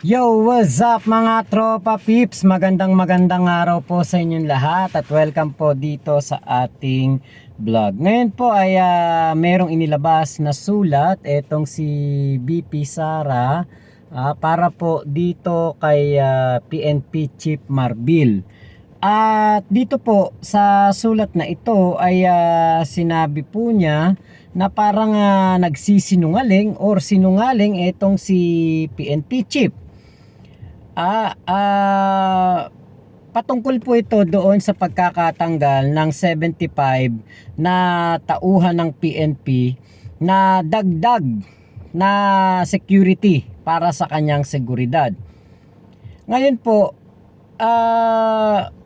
Yo, what's up mga tropa peeps? Magandang araw po sa inyong lahat at welcome po dito sa ating vlog. Ngayon po ay merong inilabas na sulat etong si BP Sara para po dito kay PNP Chief Marbil. At dito po sa sulat na ito ay sinabi po niya na parang nagsisinungaling or sinungaling etong si PNP Chief. Patungkol po ito doon sa pagkakatanggal ng 75 na tauhan ng PNP na dagdag na security para sa kanyang seguridad. Ngayon po,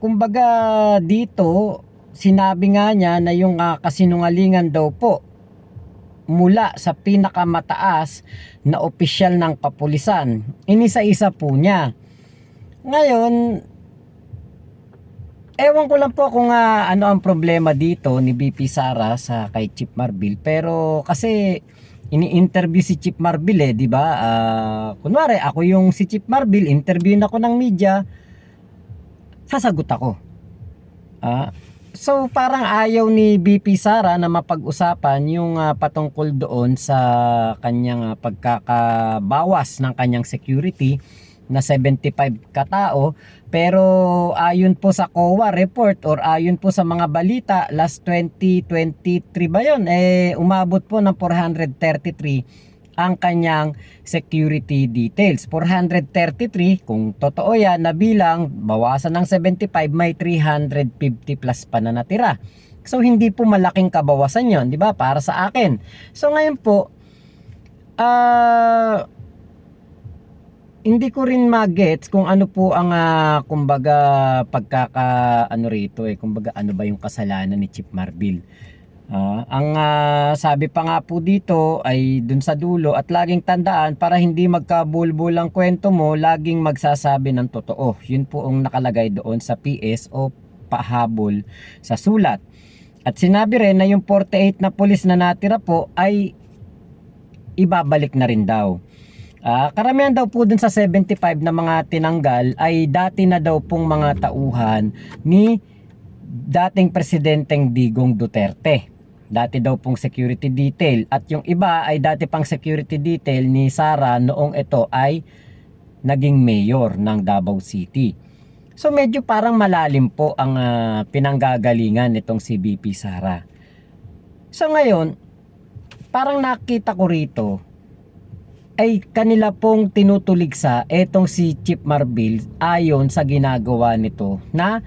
kumbaga dito, sinabi nga niya na yung kasinungalingan daw po mula sa pinakamataas na opisyal ng kapulisan. Inisa-isa po niya. Ngayon, ewan ko lang po kung ano ang problema dito ni BP Sara sa kay Chief Marbil, pero kasi ini-interview si Chief Marbil di ba? Kunwari ako yung si Chief Marbil, interviewin ako ng media, sasagot ako. So parang ayaw ni BP Sara na mapag-usapan yung patungkol doon sa kanyang pagkakabawas ng kanyang security na 75 katao, pero ayon po sa COA report or ayon po sa mga balita last 2023 ba yun, umabot po ng 433 ang kanyang security details. 433, kung totoo yan na bilang, bawasan ng 75, may 350 plus pa na natira. So hindi po malaking kabawasan yon, di ba, para sa akin. So ngayon po, hindi ko rin magets kung ano po ang kumbaga rito kumbaga ano ba yung kasalanan ni Chief Marbil. Ang sabi pa nga po dito ay dun sa dulo, at laging tandaan para hindi magkabulbul ang kwento mo, laging magsasabi ng totoo. Yun po ang nakalagay doon sa PS o pahabol sa sulat. At sinabi rin na yung 48 na pulis na natira po ay ibabalik na rin daw. Karamihan daw po dun sa 75 na mga tinanggal ay dati na daw pong mga tauhan ni dating presidenteng Digong Duterte. Dati daw pong security detail, at yung iba ay dati pang security detail ni Sara noong ito ay naging mayor ng Davao City. So medyo parang malalim po ang pinanggagalingan nitong si BP Sara. So ngayon, parang nakita ko rito ay kanila pong tinutuligsa etong si Chief Marbil ayon sa ginagawa nito na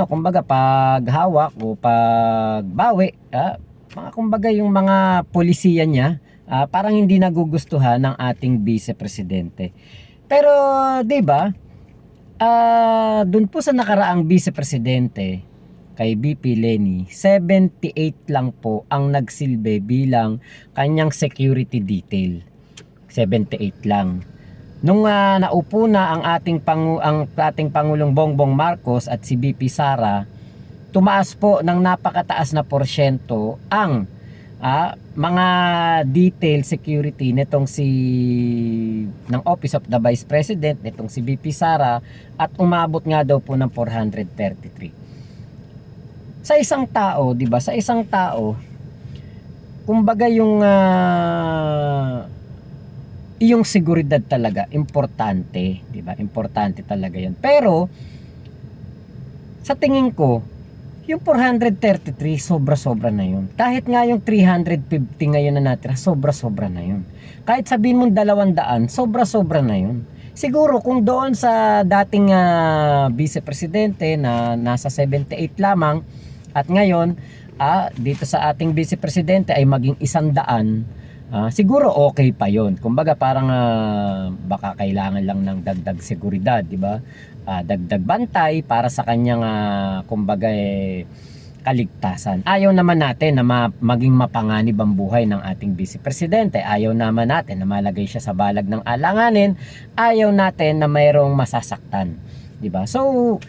kumbaga paghawak o pagbawi, kumbaga yung mga polisiya niya, parang hindi nagugustuhan ng ating vice presidente. Pero 'di ba? Doon po sa nakaraang vice presidente kay BP Leni, 78 lang po ang nagsilbi bilang kanyang security detail. 78 lang. Nung naupo na ang ating Pangulong Bongbong Marcos at si BP Sara, tumaas po ng napakataas na porsyento ang mga detail security nitong ng Office of the Vice President, nitong si BP Sara, at umabot nga daw po ng 433. Sa isang tao, 'di ba? Sa isang tao, kumbaga yung seguridad talaga importante, 'di ba? Importante talaga 'yan. Pero sa tingin ko, yung 433 sobra-sobra na 'yun. Kahit nga yung 350 ngayon na natira, sobra-sobra na 'yun. Kahit sabihin mong 200, sobra-sobra na 'yun. Siguro kung doon sa dating vice presidente na nasa 78 lamang, at ngayon dito sa ating vice presidente ay maging 100, siguro okay pa yon. Kumbaga parang baka kailangan lang ng dagdag seguridad, di ba? Dagdag bantay para sa kanyang kumbaga kaligtasan. Ayaw naman natin na maging mapanganib ang buhay ng ating vice presidente. Ayaw naman natin na malagay siya sa balag ng alanganin. Ayaw natin na mayroong masasaktan, di ba? So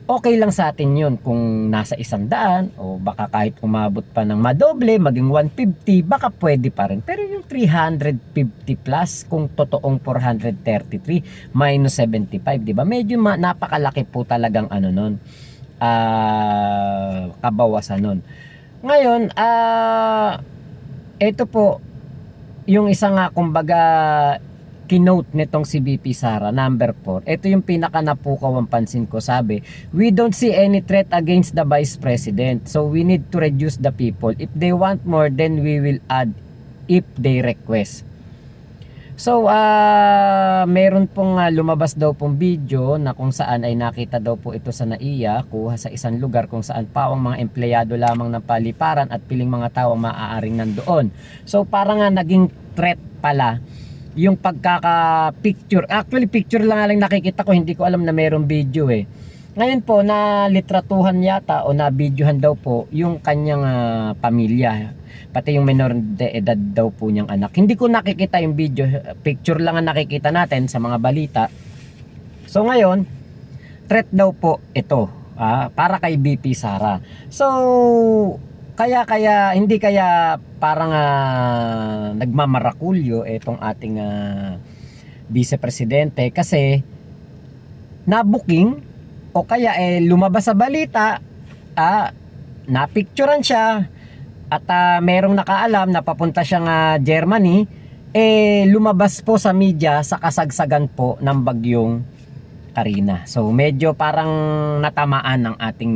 okay lang sa atin yun kung nasa 100 o baka kahit umabot pa ng madoble, maging 150, baka pwede pa rin. Pero yung 350 plus, kung totoong 433 minus 75, di ba? Medyo napakalaki po talagang ano nun, kabawasan nun. Ngayon, ito po, yung isa nga kumbaga kinote nitong si VP Sara, number 4. Ito yung pinaka napukaw ang pansin ko. Sabi, we don't see any threat against the Vice President. So we need to reduce the people. If they want more, then we will add if they request. So, meron pong lumabas daw pong video na kung saan ay nakita daw po ito sa NAIA, kuha sa isang lugar kung saan pawang mga empleyado lamang ng paliparan at piling mga tao maaaring nandoon. So, parang naging threat pala yung pagkaka-picture. Actually, picture lang nakikita ko, hindi ko alam na mayroong video eh. Ngayon po, na litratuhan yata o na videohan daw po yung kanyang pamilya. Pati yung menor de edad daw po niyang anak. Hindi ko nakikita yung video, picture lang ang nakikita natin sa mga balita. So ngayon, threat daw po ito para kay VP Sara. So kaya hindi kaya parang nagmamarakulyo itong ating Vice Presidente kasi na-booking o kaya lumabas sa balita, na-picturean siya at merong nakaalam na papunta siyang Germany, lumabas po sa media sa kasagsagan po ng bagyong Karina. So medyo parang natamaan ng ating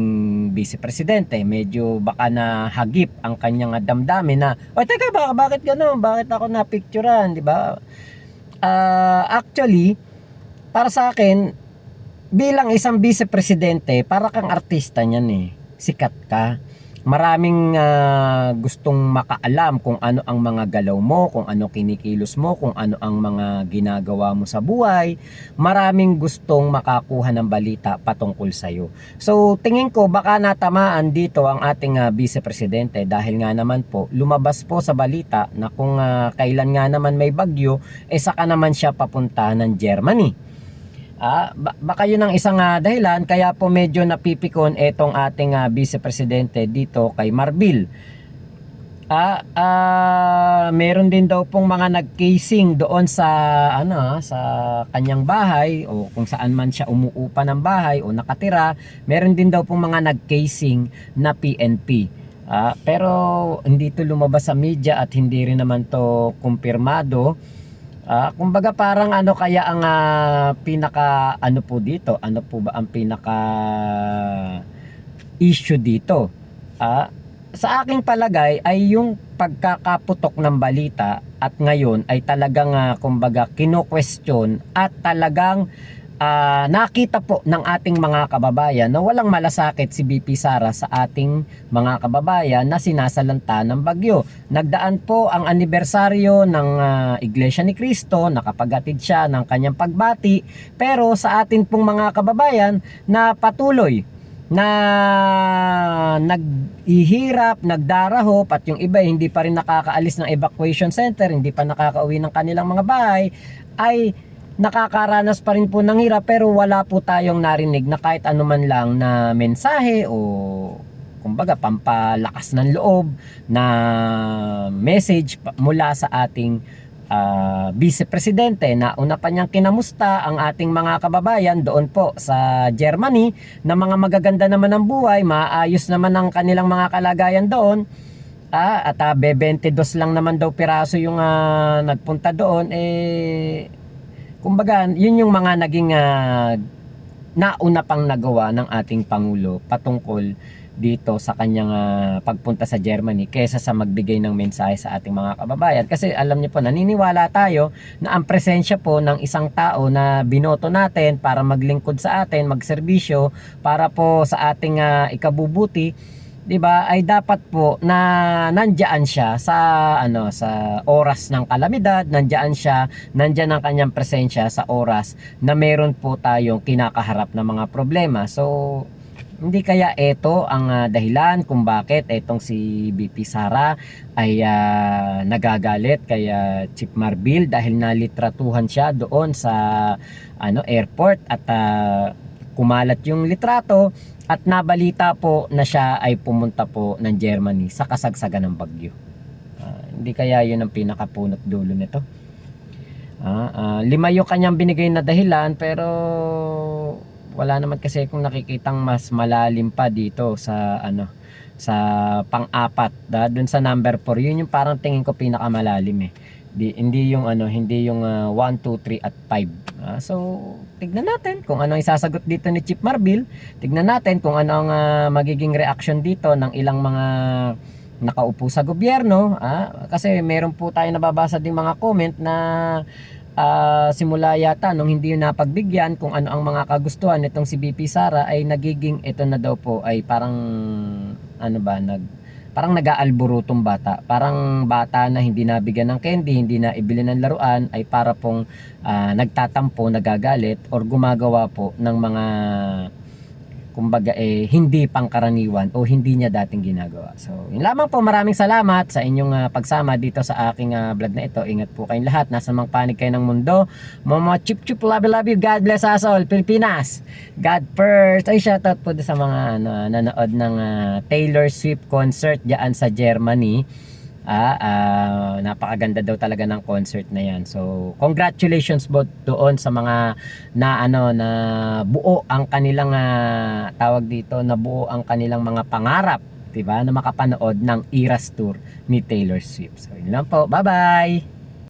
Vice Presidente, medyo baka na hagip ang kanyang damdamin na, o teka, bakit gano'n? Bakit ako na-picturean, di ba? Actually, para sa akin, bilang isang Vice Presidente, para kang artista niyan eh. Sikat ka. Maraming gustong makaalam kung ano ang mga galaw mo, kung ano kinikilos mo, kung ano ang mga ginagawa mo sa buhay. Maraming gustong makakuha ng balita patungkol sa iyo. So tingin ko baka natamaan dito ang ating Vice Presidente dahil nga naman po lumabas po sa balita na kung kailan nga naman may bagyo, saka naman siya papunta ng Germany. Baka yun ang isang dahilan kaya po medyo napipikon etong ating Vice Presidente dito kay Marbil. Meron din daw pong mga nag-casing doon sa sa kanyang bahay o kung saan man siya umuupa ng bahay o nakatira. Meron din daw pong mga nag-casing na PNP. Pero hindi to lumabas sa media at hindi rin naman to kumpirmado. Kumbaga parang kaya ang pinaka po dito, ano po ba ang pinaka issue dito? Sa aking palagay ay yung pagkakaputok ng balita at ngayon ay talagang kumbaga kino-question at talagang nakita po ng ating mga kababayan na walang malasakit si VP Sara sa ating mga kababayan na sinasalanta ng bagyo. Nagdaan po ang anibersaryo ng Iglesia ni Cristo, nakapaghatid siya ng kanyang pagbati, pero sa atin pong mga kababayan na patuloy na naghihirap, nagdarahop at yung iba hindi pa rin nakakaalis ng evacuation center, hindi pa nakakauwi ng kanilang mga bahay, ay nakakaranas pa rin po ng hirap pero wala po tayong narinig na kahit anuman lang na mensahe o kumbaga pampalakas ng loob na message mula sa ating Vice Presidente na una pa niyang kinamusta ang ating mga kababayan doon po sa Germany na mga magaganda naman ang buhay, maayos naman ang kanilang mga kalagayan doon. At 22 lang naman daw piraso yung nagpunta doon kumbaga, yun yung mga naging nauna pang nagawa ng ating Pangulo patungkol dito sa kanyang pagpunta sa Germany kaysa sa magbigay ng mensahe sa ating mga kababayan. Kasi alam niyo po, naniniwala tayo na ang presensya po ng isang tao na binoto natin para maglingkod sa atin, magserbisyo para po sa ating ikabubuti, 'di ba, ay dapat po na nandiyan siya sa sa oras ng kalamidad, nandiyan ang kanyang presensya sa oras na meron po tayong kinakaharap na mga problema. So hindi kaya ito ang dahilan kung bakit etong si VP Sara ay nagagalit kay Chief Marbil dahil nalitratuhan siya doon sa airport at kumalat yung litrato at nabalita po na siya ay pumunta po ng Germany sa kasagsagan ng bagyo. Hindi kaya yun ang pinakapunot dulo nito? Lima yung kanyang binigay na dahilan, pero wala naman kasi kung nakikitang mas malalim pa dito sa sa pang-apat, dun sa number 4. Yun yung parang tingin ko pinakamalalim eh. Hindi yung hindi yung 1, 2, 3 at 5. So tignan natin kung ano ang isasagot dito ni Chief Marbil. Tignan natin kung ano ang magiging reaction dito ng ilang mga nakaupo sa gobyerno. Kasi meron po tayo nababasa ding mga comment na simula yata nung hindi yun napagbigyan kung ano ang mga kagustuhan nitong si BP Sara, ay nagiging ito na daw po ay parang parang nag-aalborotong bata. Parang bata na hindi nabigyan ng candy, hindi na ibili ng laruan, ay para pong nagtatampo, nagagalit, or gumagawa po ng mga kumbaga hindi pangkaraniwan o hindi niya dating ginagawa. So, yun lamang po. Maraming salamat sa inyong pagsama dito sa aking vlog na ito. Ingat po kayong lahat. Nasa mang panig kayo ng mundo. Mga chup love you. God bless us all. Pilipinas. God first. Ay, shoutout po sa mga nanood ng Taylor Swift concert diyan sa Germany. Napakaganda daw talaga ng concert na yan. So congratulations both doon sa mga na buo ang kanilang tawag dito, na buo ang kanilang mga pangarap, 'di ba, na makapanood ng Eras Tour ni Taylor Swift. So yun lang po. Bye-bye.